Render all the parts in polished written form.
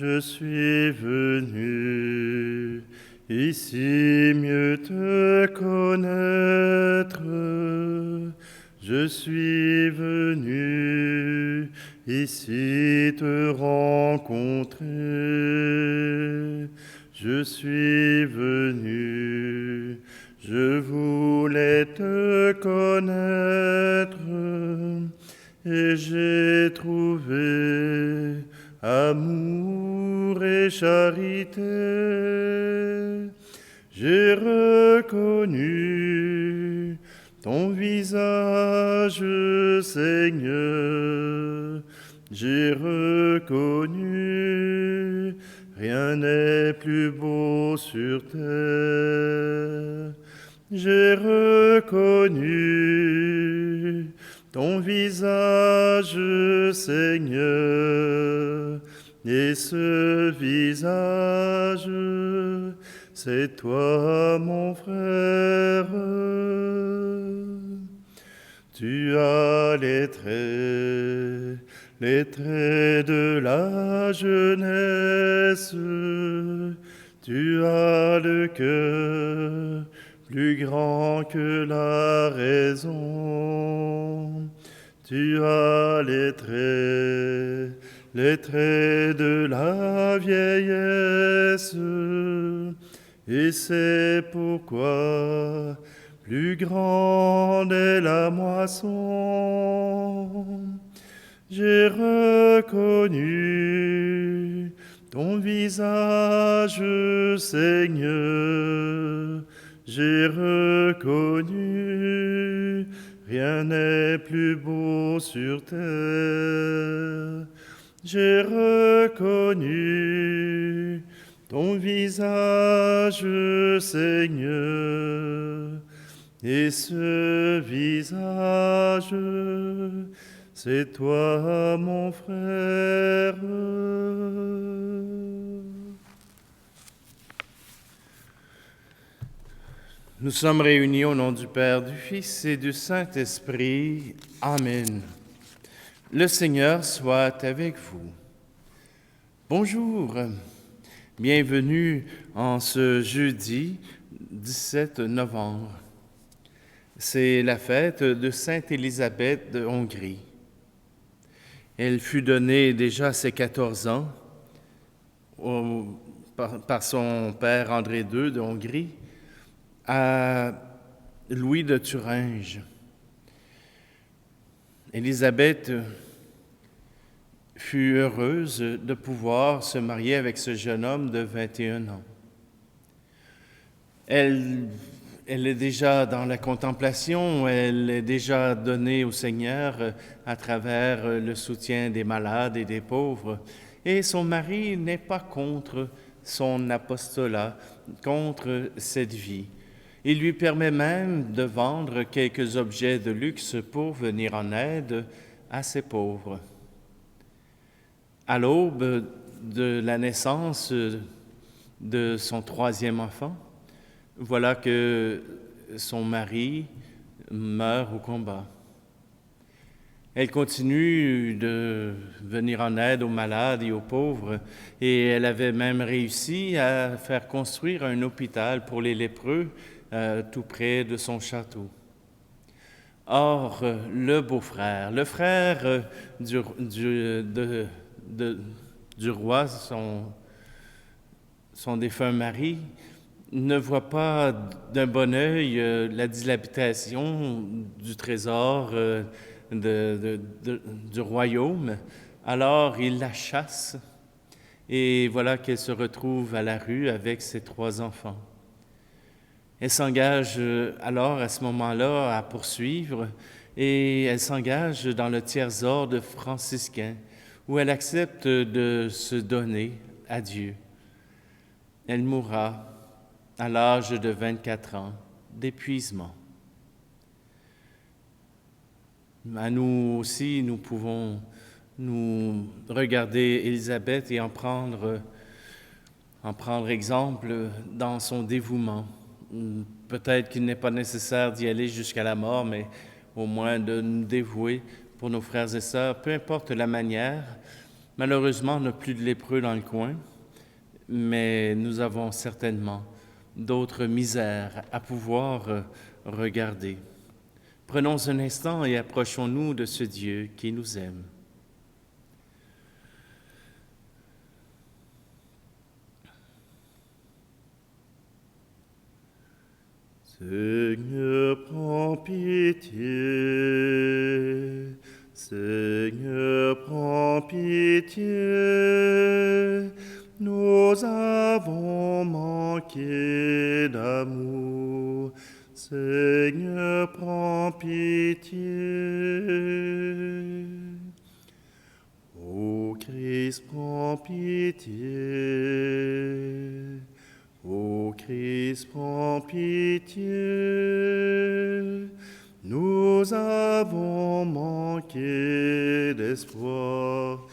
Je suis venu ici mieux te connaître. Je suis venu ici te rencontrer. Je suis venu, je voulais te connaître et j'ai trouvé amour et charité. J'ai reconnu ton visage, Seigneur. J'ai reconnu, rien n'est plus beau sur terre. J'ai reconnu ton visage, Seigneur, et ce visage, c'est toi, mon frère. Tu as les traits de la jeunesse. Tu as le cœur plus grand que la raison. Tu as les traits de la vieillesse. Et c'est pourquoi plus grande est la moisson. J'ai reconnu ton visage, Seigneur. J'ai reconnu, rien n'est plus beau sur terre. J'ai reconnu ton visage, Seigneur, et ce visage, c'est toi, mon frère. Nous sommes réunis au nom du Père, du Fils et du Saint-Esprit. Amen. Le Seigneur soit avec vous. Bonjour. Bienvenue en ce jeudi 17 novembre. C'est la fête de Sainte Élisabeth de Hongrie. Elle fut donnée déjà à ses 14 ans par son père André II de Hongrie à Louis de Thuringe. Élisabeth fut heureuse de pouvoir se marier avec ce jeune homme de 21 ans. Elle est déjà dans la contemplation, elle est déjà donnée au Seigneur à travers le soutien des malades et des pauvres. Et son mari n'est pas contre son apostolat, contre cette vie. Il lui permet même de vendre quelques objets de luxe pour venir en aide à ces pauvres. À l'aube de la naissance de son 3e enfant, voilà que son mari meurt au combat. Elle continue de venir en aide aux malades et aux pauvres, et elle avait même réussi à faire construire un hôpital pour les lépreux tout près de son château. Or, le beau-frère, le frère du roi, son défunt mari, ne voit pas d'un bon œil la dilapidation du trésor du royaume. Alors, il la chasse et voilà qu'elle se retrouve à la rue avec ses 3 enfants. Elle s'engage alors à ce moment-là à poursuivre et elle s'engage dans le tiers-ordre franciscain où elle accepte de se donner à Dieu. Elle mourra à l'âge de 24 ans d'épuisement. À nous aussi, nous pouvons nous regarder Élisabeth et en prendre exemple dans son dévouement. Peut-être qu'il n'est pas nécessaire d'y aller jusqu'à la mort, mais au moins de nous dévouer pour nos frères et sœurs, peu importe la manière, Malheureusement, on n'a plus de lépreux dans le coin, mais nous avons certainement d'autres misères à pouvoir regarder. Prenons un instant et approchons-nous de ce Dieu qui nous aime. Seigneur, prends pitié. Seigneur, prends pitié. Nous avons manqué d'amour. Seigneur, prends pitié. Ô Christ, prends pitié. Ô Christ, prends pitié, nous avons manqué d'espoir.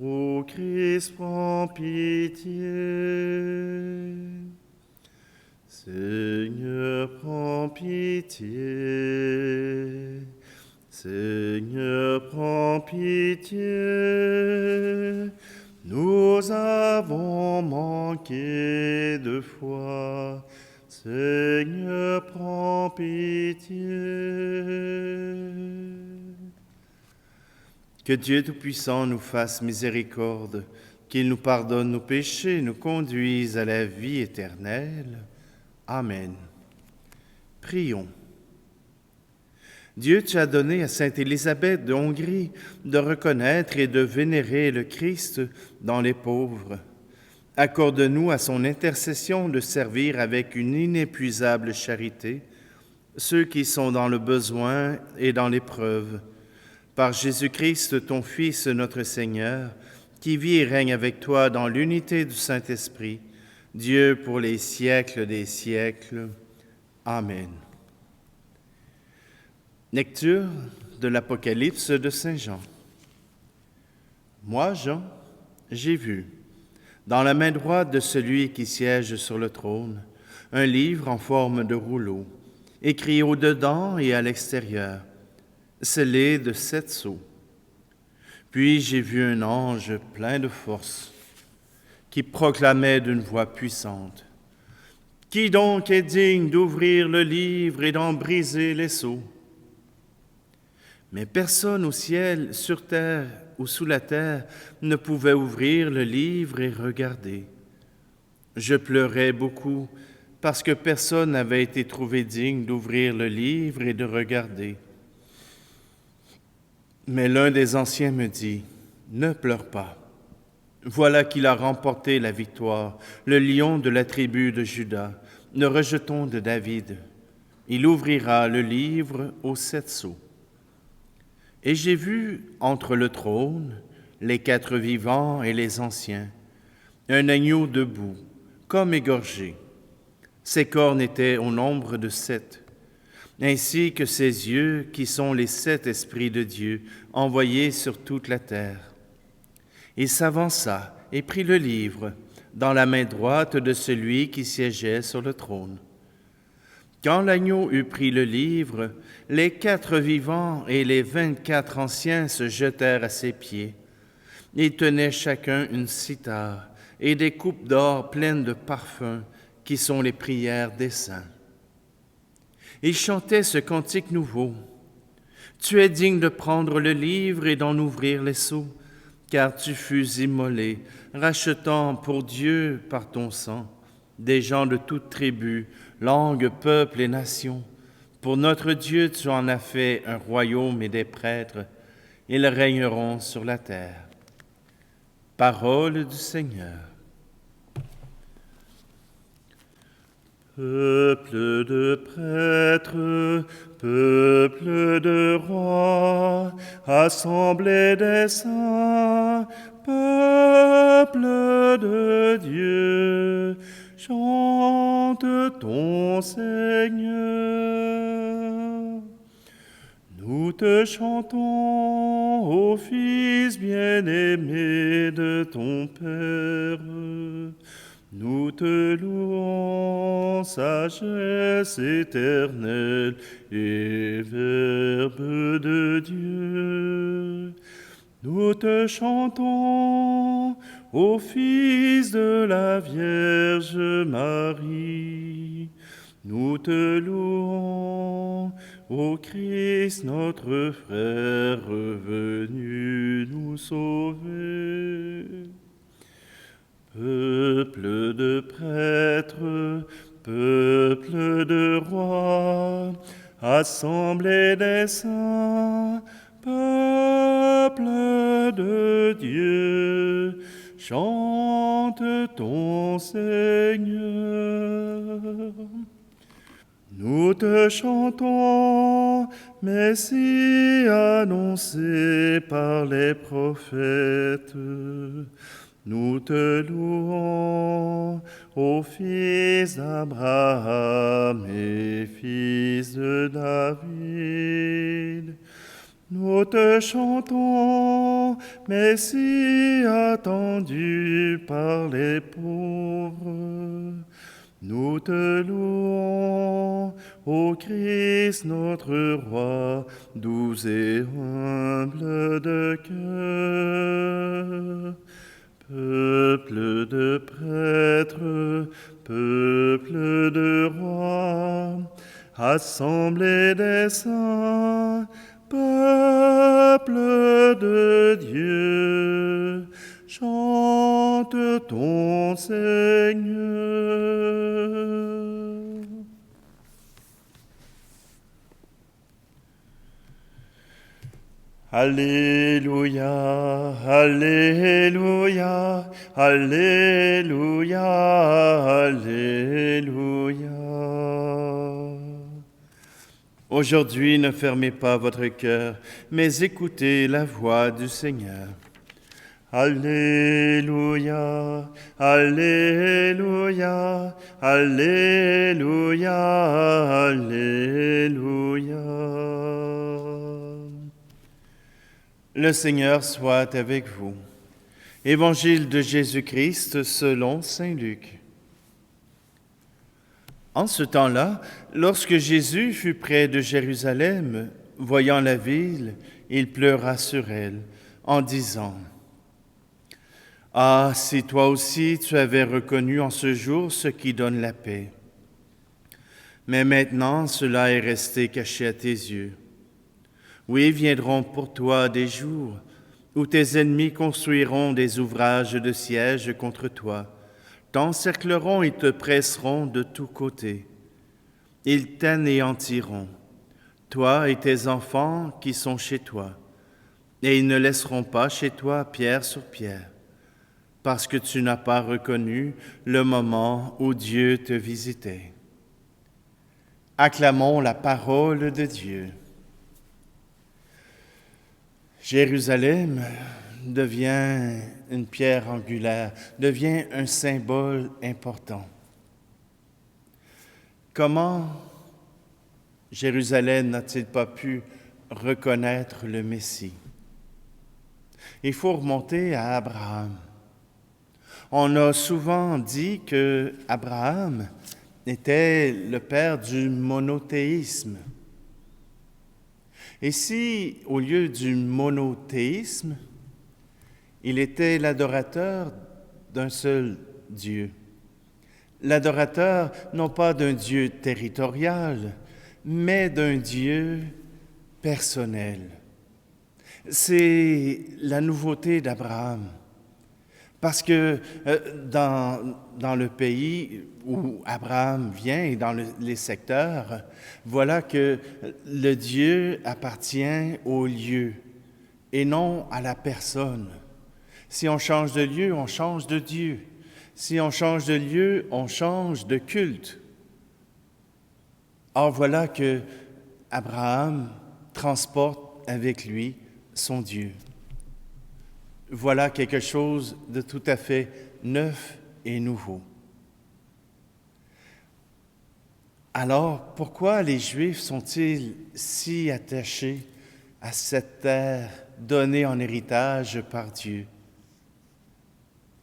Ô Christ, prends pitié. Seigneur, prends pitié. Seigneur, prends pitié. Nous avons manqué de foi. Seigneur, prends pitié. Que Dieu Tout-Puissant nous fasse miséricorde, qu'il nous pardonne nos péchés, nous conduise à la vie éternelle. Amen. Prions. Dieu, tu as donné à sainte Élisabeth de Hongrie de reconnaître et de vénérer le Christ dans les pauvres. Accorde-nous à son intercession de servir avec une inépuisable charité ceux qui sont dans le besoin et dans l'épreuve. Par Jésus-Christ, ton Fils, notre Seigneur, qui vit et règne avec toi dans l'unité du Saint-Esprit, Dieu pour les siècles des siècles. Amen. Lecture de l'Apocalypse de Saint Jean. Moi, Jean, j'ai vu, dans la main droite de celui qui siège sur le trône, un livre en forme de rouleau, écrit au-dedans et à l'extérieur, scellé de 7 sceaux. Puis j'ai vu un ange plein de force, qui proclamait d'une voix puissante, « Qui donc est digne d'ouvrir le livre et d'en briser les sceaux ?» Mais personne au ciel, sur terre ou sous la terre ne pouvait ouvrir le livre et regarder. Je pleurais beaucoup parce que personne n'avait été trouvé digne d'ouvrir le livre et de regarder. Mais l'un des anciens me dit, « Ne pleure pas. Voilà qu'il a remporté la victoire, le lion de la tribu de Juda, le rejeton de David. Il ouvrira le livre aux 7 sceaux. » Et j'ai vu, entre le trône, les 4 vivants et les anciens, un agneau debout, comme égorgé. Ses cornes étaient au nombre de 7, ainsi que ses yeux, qui sont les 7 esprits de Dieu, envoyés sur toute la terre. Il s'avança et prit le livre dans la main droite de celui qui siégeait sur le trône. Quand l'agneau eut pris le livre, les 4 vivants et les 24 anciens se jetèrent à ses pieds. Ils tenaient chacun une cithare et des coupes d'or pleines de parfums, qui sont les prières des saints. Ils chantaient ce cantique nouveau. « Tu es digne de prendre le livre et d'en ouvrir les sceaux, car tu fus immolé, rachetant pour Dieu par ton sang des gens de toute tribu, langue, peuple et nation. Pour notre Dieu, tu en as fait un royaume et des prêtres. Ils régneront sur la terre. » Parole du Seigneur. Peuple de prêtres, peuple de rois, assemblée des saints, peuple de Dieu, chante ton Seigneur. Nous te chantons, ô Fils bien-aimé de ton Père. Nous te louons, sagesse éternelle et Verbe de Dieu. Nous te chantons, ô Fils de la Vierge Marie. Nous te louons, ô Christ, notre frère revenu nous sauver. Peuple de prêtres, peuple de rois, assemblée des saints, peuple de Dieu, chante ton Seigneur. Nous te chantons, Messie annoncé par les prophètes. Nous te louons, ô Fils d'Abraham et Fils de David. Nous te chantons, Messie attendu par les pauvres. Nous te louons, ô Christ notre Roi, doux et humble de cœur. Peuple de prêtres, peuple de rois, assemblée des saints, peuple de Dieu, chante ton Seigneur. Alléluia, Alléluia, Alléluia, Alléluia. Aujourd'hui, ne fermez pas votre cœur, mais écoutez la voix du Seigneur. Alléluia, Alléluia, Alléluia, Alléluia. Le Seigneur soit avec vous. Évangile de Jésus-Christ selon saint Luc. En ce temps-là, lorsque Jésus fut près de Jérusalem, voyant la ville, il pleura sur elle, en disant : « Ah, si toi aussi tu avais reconnu en ce jour ce qui donne la paix. Mais maintenant cela est resté caché à tes yeux. Oui, viendront pour toi des jours où tes ennemis construiront des ouvrages de siège contre toi, t'encercleront et te presseront de tous côtés. Ils t'anéantiront, toi et tes enfants qui sont chez toi, et ils ne laisseront pas chez toi pierre sur pierre, parce que tu n'as pas reconnu le moment où Dieu te visitait. » Acclamons la parole de Dieu. Jérusalem devient une pierre angulaire, devient un symbole important. Comment Jérusalem n'a-t-il pas pu reconnaître le Messie? Il faut remonter à Abraham. On a souvent dit que Abraham était le père du monothéisme. Et si, au lieu du monothéisme, il était l'adorateur d'un seul Dieu, l'adorateur non pas d'un Dieu territorial, mais d'un Dieu personnel. C'est la nouveauté d'Abraham. Parce que dans le pays où Abraham vient et dans les secteurs, voilà que le Dieu appartient au lieu et non à la personne. Si on change de lieu, on change de Dieu. Si on change de lieu, on change de culte. Or voilà que Abraham transporte avec lui son Dieu. Voilà quelque chose de tout à fait neuf et nouveau. Alors, pourquoi les Juifs sont-ils si attachés à cette terre donnée en héritage par Dieu?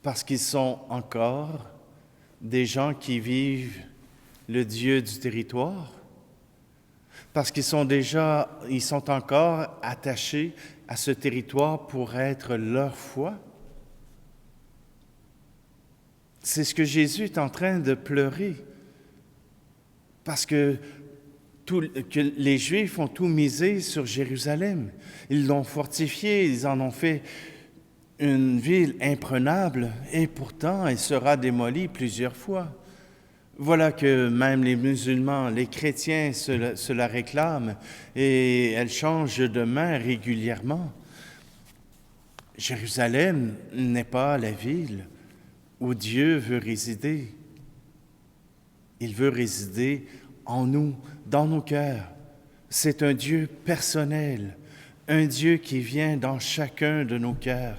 Parce qu'ils sont encore des gens qui vivent le Dieu du territoire? parce ils sont encore attachés à ce territoire pour être leur foi. C'est ce que Jésus est en train de pleurer, parce que les Juifs ont tout misé sur Jérusalem. Ils l'ont fortifiée, ils en ont fait une ville imprenable, et pourtant elle sera démolie plusieurs fois. Voilà que même les musulmans, les chrétiens se la réclament, et elle change de main régulièrement. Jérusalem n'est pas la ville où Dieu veut résider. Il veut résider en nous, dans nos cœurs. C'est un Dieu personnel, un Dieu qui vient dans chacun de nos cœurs.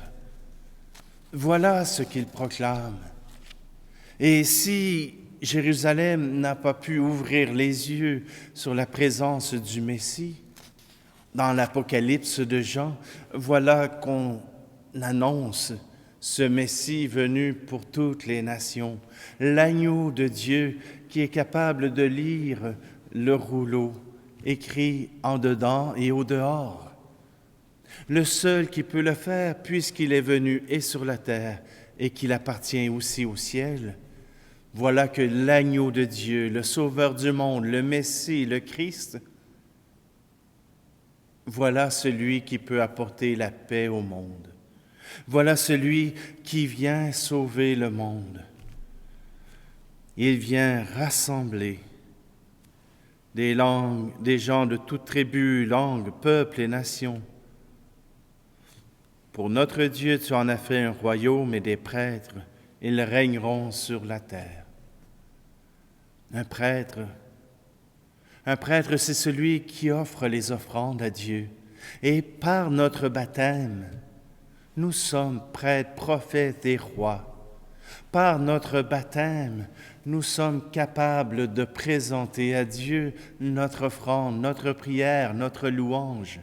Voilà ce qu'il proclame. Et si Jérusalem n'a pas pu ouvrir les yeux sur la présence du Messie, dans l'Apocalypse de Jean, voilà qu'on annonce ce Messie venu pour toutes les nations, l'agneau de Dieu qui est capable de lire le rouleau écrit en dedans et au dehors. Le seul qui peut le faire, puisqu'il est venu et sur la terre et qu'il appartient aussi au ciel. Voilà que l'agneau de Dieu, le sauveur du monde, le Messie, le Christ, voilà celui qui peut apporter la paix au monde. Voilà celui qui vient sauver le monde. Il vient rassembler des gens de toutes tribus, langues, peuples et nations. Pour notre Dieu, tu en as fait un royaume et des prêtres, ils régneront sur la terre. Un prêtre, c'est celui qui offre les offrandes à Dieu. Et par notre baptême, nous sommes prêtres, prophètes et rois. Par notre baptême, nous sommes capables de présenter à Dieu notre offrande, notre prière, notre louange.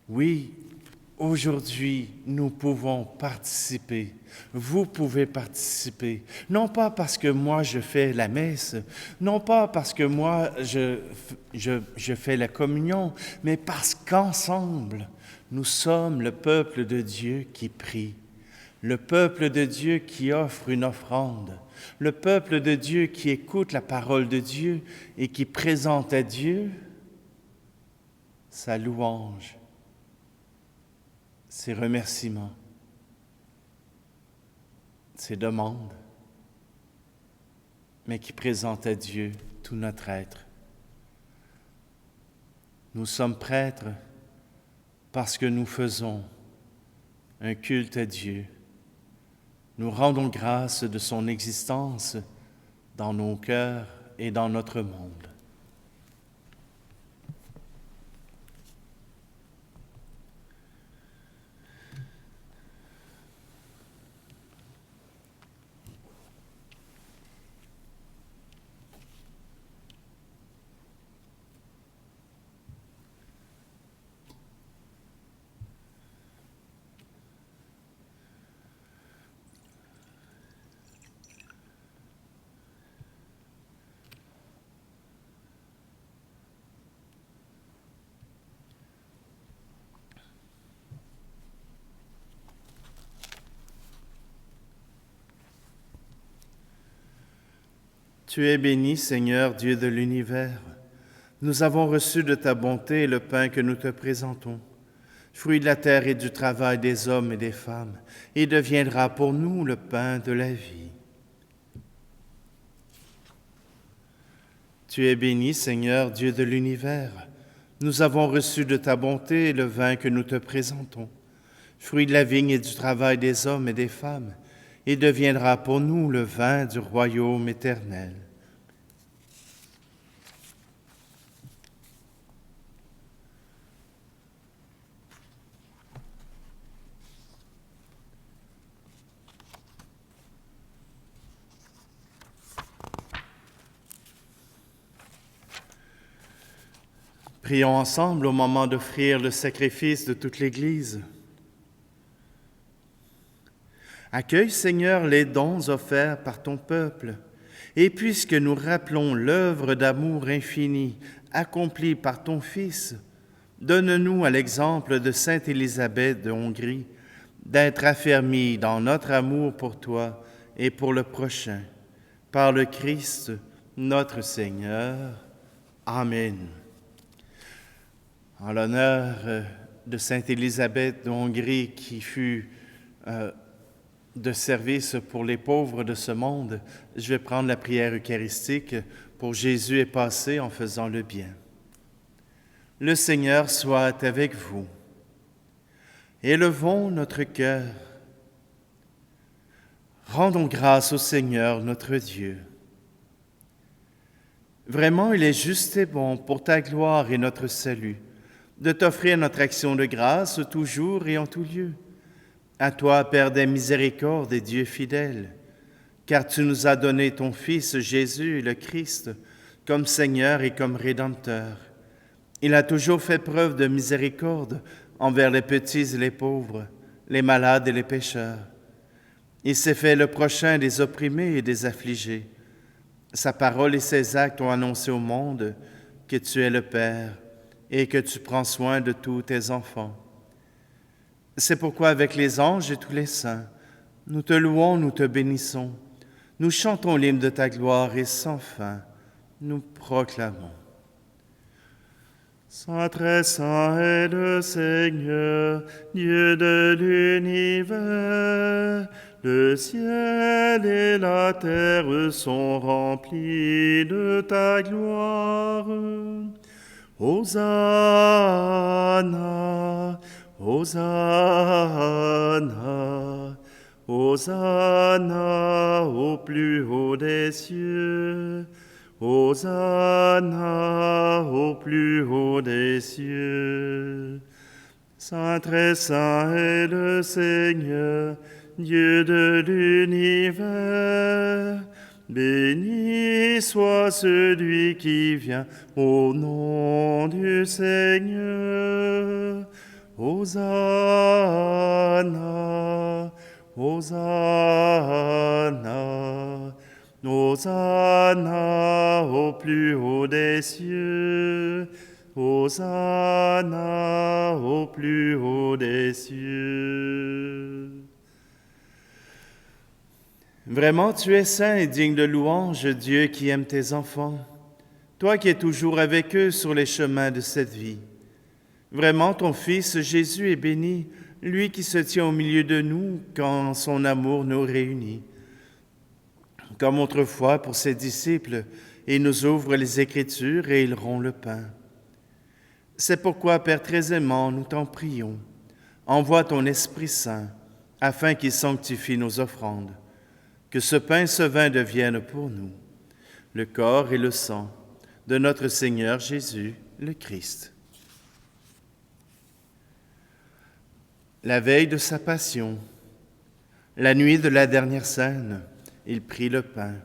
Oui, aujourd'hui, nous pouvons participer. Vous pouvez participer. Non pas parce que moi je fais la messe, non pas parce que moi je fais la communion, mais parce qu'ensemble, nous sommes le peuple de Dieu qui prie, le peuple de Dieu qui offre une offrande, le peuple de Dieu qui écoute la parole de Dieu et qui présente à Dieu sa louange, ses remerciements, ses demandes, mais qui présente à Dieu tout notre être. Nous sommes prêtres parce que nous faisons un culte à Dieu. Nous rendons grâce de son existence dans nos cœurs et dans notre monde. Tu es béni, Seigneur, Dieu de l'univers. Nous avons reçu de ta bonté le pain que nous te présentons, fruit de la terre et du travail des hommes et des femmes, et deviendra pour nous le pain de la vie. Tu es béni, Seigneur, Dieu de l'univers. Nous avons reçu de ta bonté le vin que nous te présentons, fruit de la vigne et du travail des hommes et des femmes, et deviendra pour nous le vin du royaume éternel. Prions ensemble au moment d'offrir le sacrifice de toute l'Église. Accueille, Seigneur, les dons offerts par ton peuple Et puisque nous rappelons l'œuvre d'amour infini accomplie par ton Fils, donne-nous, à l'exemple de sainte Élisabeth de Hongrie, d'être affermis dans notre amour pour toi et pour le prochain. Par le Christ, notre Seigneur. Amen. En l'honneur de sainte Élisabeth de Hongrie qui fut de service pour les pauvres de ce monde, je vais prendre la prière eucharistique pour Jésus est passé en faisant le bien. Le Seigneur soit avec vous. Élevons notre cœur. Rendons grâce au Seigneur notre Dieu. Vraiment, il est juste et bon pour ta gloire et notre salut de t'offrir notre action de grâce toujours et en tout lieu. À toi, Père des miséricordes et Dieu fidèle, car tu nous as donné ton Fils Jésus, le Christ, comme Seigneur et comme Rédempteur. Il a toujours fait preuve de miséricorde envers les petits et les pauvres, les malades et les pécheurs. Il s'est fait le prochain des opprimés et des affligés. Sa parole et ses actes ont annoncé au monde que tu es le Père et que tu prends soin de tous tes enfants. C'est pourquoi avec les anges et tous les saints, nous te louons, nous te bénissons. Nous chantons l'hymne de ta gloire et sans fin, nous proclamons. Saint très saint est le Seigneur, Dieu de l'univers. Le ciel et la terre sont remplis de ta gloire. Hosanna, Hosanna, Hosanna au plus haut des cieux. Hosanna au plus haut des cieux. Saint très saint est le Seigneur, Dieu de l'univers. Béni soit celui qui vient au nom du Seigneur. Hosanna, Hosanna, Hosanna au plus haut des cieux. Hosanna au plus haut des cieux. Vraiment, tu es saint et digne de louange, Dieu qui aime tes enfants, toi qui es toujours avec eux sur les chemins de cette vie. Vraiment, ton Fils Jésus est béni, lui qui se tient au milieu de nous quand son amour nous réunit. Comme autrefois pour ses disciples, il nous ouvre les Écritures et il rompt le pain. C'est pourquoi, Père très aimant, nous t'en prions, envoie ton Esprit Saint afin qu'il sanctifie nos offrandes. Que ce pain et ce vin deviennent pour nous le corps et le sang de notre Seigneur Jésus, le Christ. La veille de sa passion, la nuit de la dernière scène, il prit le pain,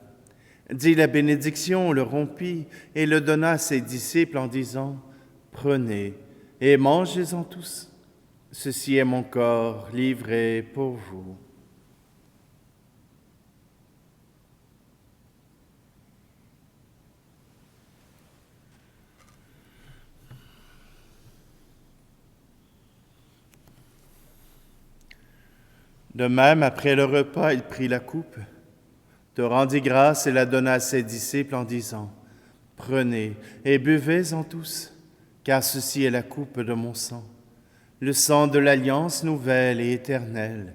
dit la bénédiction, le rompit et le donna à ses disciples en disant « Prenez et mangez-en tous. Ceci est mon corps livré pour vous. » De même, après le repas, il prit la coupe, te rendit grâce et la donna à ses disciples en disant « Prenez et buvez-en tous, car ceci est la coupe de mon sang, le sang de l'alliance nouvelle et éternelle,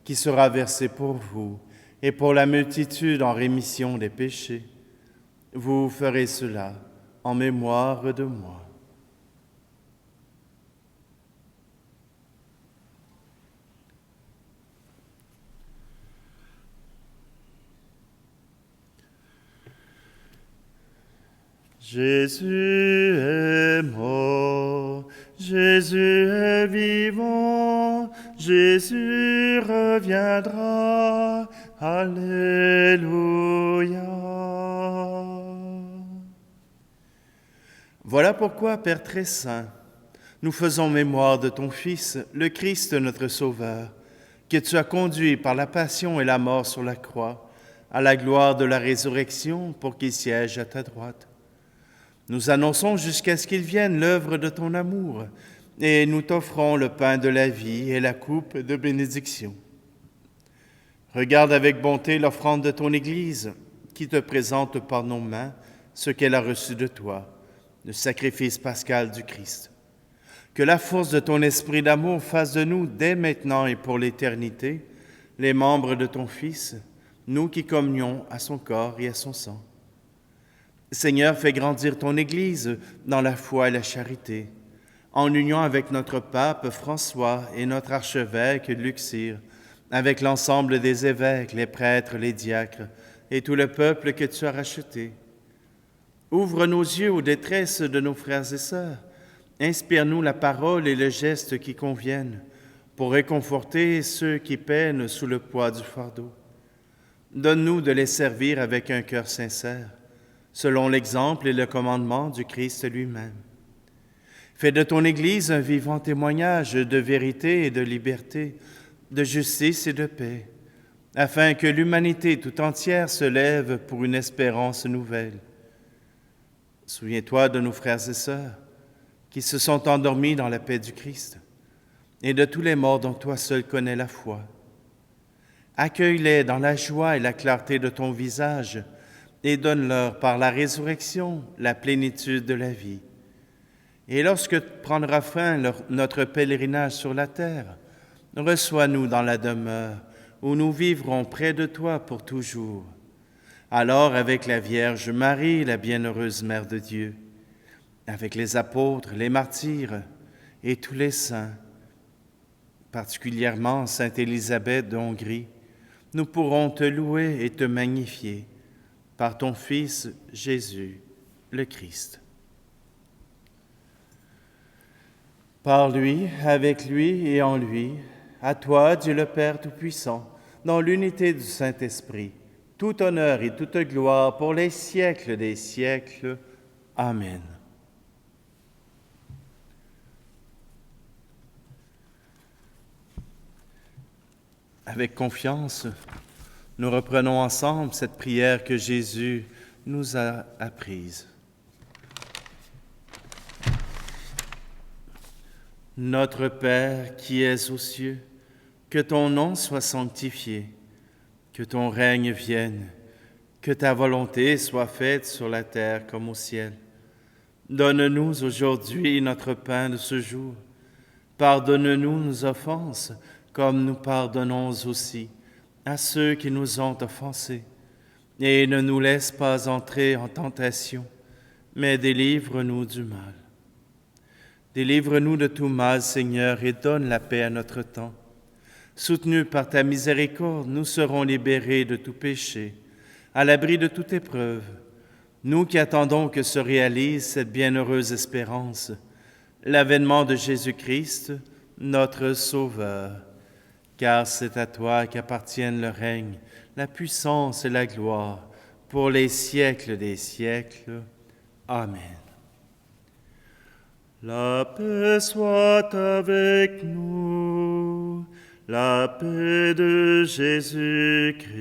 qui sera versé pour vous et pour la multitude en rémission des péchés. Vous ferez cela en mémoire de moi. » Jésus est mort, Jésus est vivant, Jésus reviendra, Alléluia. Voilà pourquoi, Père très saint, nous faisons mémoire de ton Fils, le Christ notre Sauveur, que tu as conduit par la passion et la mort sur la croix, à la gloire de la résurrection, pour qu'il siège à ta droite. Nous annonçons jusqu'à ce qu'il vienne l'œuvre de ton amour, et nous t'offrons le pain de la vie et la coupe de bénédiction. Regarde avec bonté l'offrande de ton Église, qui te présente par nos mains ce qu'elle a reçu de toi, le sacrifice pascal du Christ. Que la force de ton esprit d'amour fasse de nous, dès maintenant et pour l'éternité, les membres de ton Fils, nous qui communions à son corps et à son sang. Seigneur, fais grandir ton Église dans la foi et la charité, en union avec notre pape François et notre archevêque Luxire, avec l'ensemble des évêques, les prêtres, les diacres et tout le peuple que tu as racheté. Ouvre nos yeux aux détresses de nos frères et sœurs. Inspire-nous la parole et le geste qui conviennent pour réconforter ceux qui peinent sous le poids du fardeau. Donne-nous de les servir avec un cœur sincère, selon l'exemple et le commandement du Christ lui-même. Fais de ton Église un vivant témoignage de vérité et de liberté, de justice et de paix, afin que l'humanité tout entière se lève pour une espérance nouvelle. Souviens-toi de nos frères et sœurs qui se sont endormis dans la paix du Christ et de tous les morts dont toi seul connais la foi. Accueille-les dans la joie et la clarté de ton visage et donne-leur par la résurrection la plénitude de la vie. Et lorsque prendra fin notre pèlerinage sur la terre, reçois-nous dans la demeure où nous vivrons près de toi pour toujours. Alors, avec la Vierge Marie, la bienheureuse Mère de Dieu, avec les apôtres, les martyrs et tous les saints, particulièrement Sainte Élisabeth de Hongrie, nous pourrons te louer et te magnifier par ton Fils Jésus, le Christ. Par lui, avec lui et en lui, à toi, Dieu le Père Tout-Puissant, dans l'unité du Saint-Esprit, tout honneur et toute gloire pour les siècles des siècles. Amen. Avec confiance, nous reprenons ensemble cette prière que Jésus nous a apprise. Notre Père qui es aux cieux, que ton nom soit sanctifié, que ton règne vienne, que ta volonté soit faite sur la terre comme au ciel. Donne-nous aujourd'hui notre pain de ce jour. Pardonne-nous nos offenses, comme nous pardonnons aussi à ceux qui nous ont offensés. Et ne nous laisse pas entrer en tentation, mais délivre-nous du mal. Délivre-nous de tout mal, Seigneur, et donne la paix à notre temps. Soutenus par ta miséricorde, nous serons libérés de tout péché, à l'abri de toute épreuve, nous qui attendons que se réalise cette bienheureuse espérance, l'avènement de Jésus-Christ, notre Sauveur. Car c'est à toi qu'appartiennent le règne, la puissance et la gloire, pour les siècles des siècles. Amen. La paix soit avec nous, la paix de Jésus-Christ,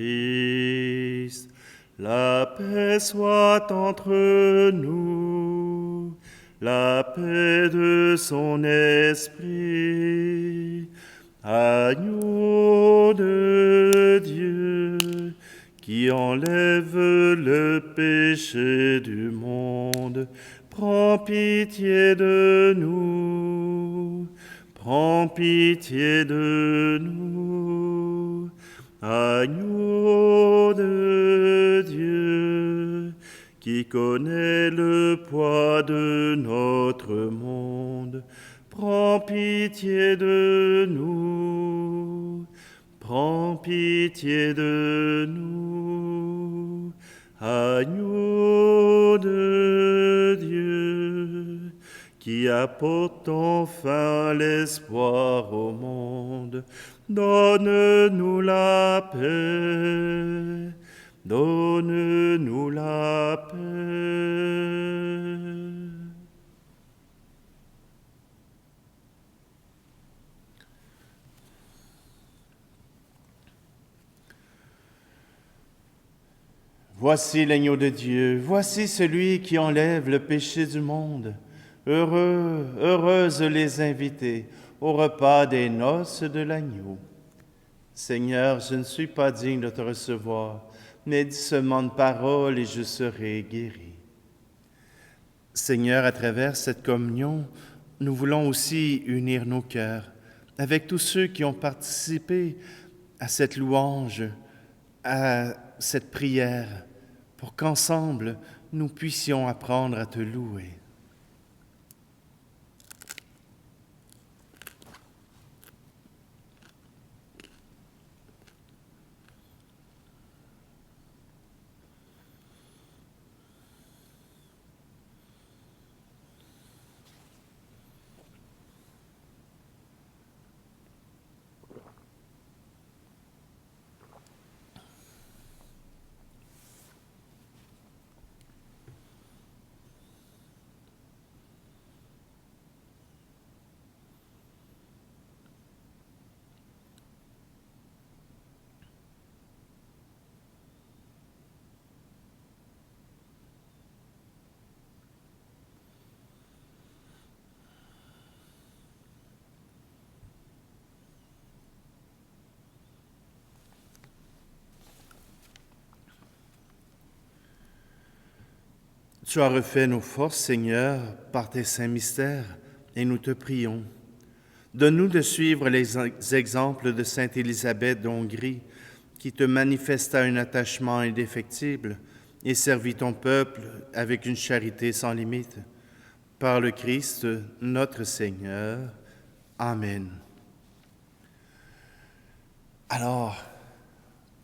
la paix soit entre nous, la paix de son esprit. Agneau de Dieu, qui enlève le péché du monde, prends pitié de nous, prends pitié de nous. Agneau de Dieu, qui connaît le poids de notre monde, prends pitié de nous, prends pitié de nous. Agneau de Dieu, qui apporte enfin l'espoir au monde, donne-nous la paix, donne-nous la paix. Voici l'agneau de Dieu, voici celui qui enlève le péché du monde. Heureux, heureuses les invités au repas des noces de l'agneau. Seigneur, je ne suis pas digne de te recevoir, mais dis seulement une parole et je serai guéri. Seigneur, à travers cette communion, nous voulons aussi unir nos cœurs avec tous ceux qui ont participé à cette louange, à cette prière, pour qu'ensemble, nous puissions apprendre à te louer. Tu as refait nos forces, Seigneur, par tes saints mystères, et nous te prions. Donne-nous de suivre les exemples de sainte Élisabeth de Hongrie, qui te manifesta un attachement indéfectible et servit ton peuple avec une charité sans limite. Par le Christ, notre Seigneur. Amen. Alors,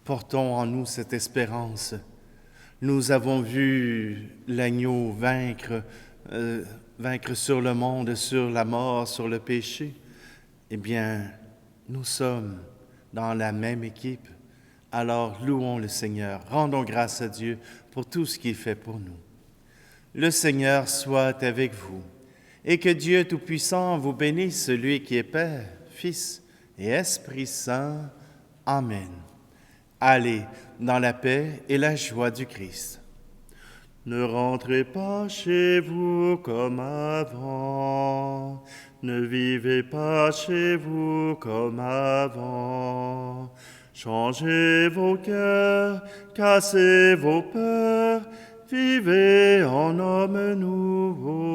portons en nous cette espérance. Nous avons vu l'agneau vaincre sur le monde, sur la mort, sur le péché. Eh bien, nous sommes dans la même équipe. Alors, louons le Seigneur, rendons grâce à Dieu pour tout ce qu'il fait pour nous. Le Seigneur soit avec vous, et que Dieu Tout-Puissant vous bénisse, celui qui est Père, Fils et Esprit Saint. Amen. Allez dans la paix et la joie du Christ. Ne rentrez pas chez vous comme avant, ne vivez pas chez vous comme avant. Changez vos cœurs, cassez vos peurs, vivez en homme nouveau.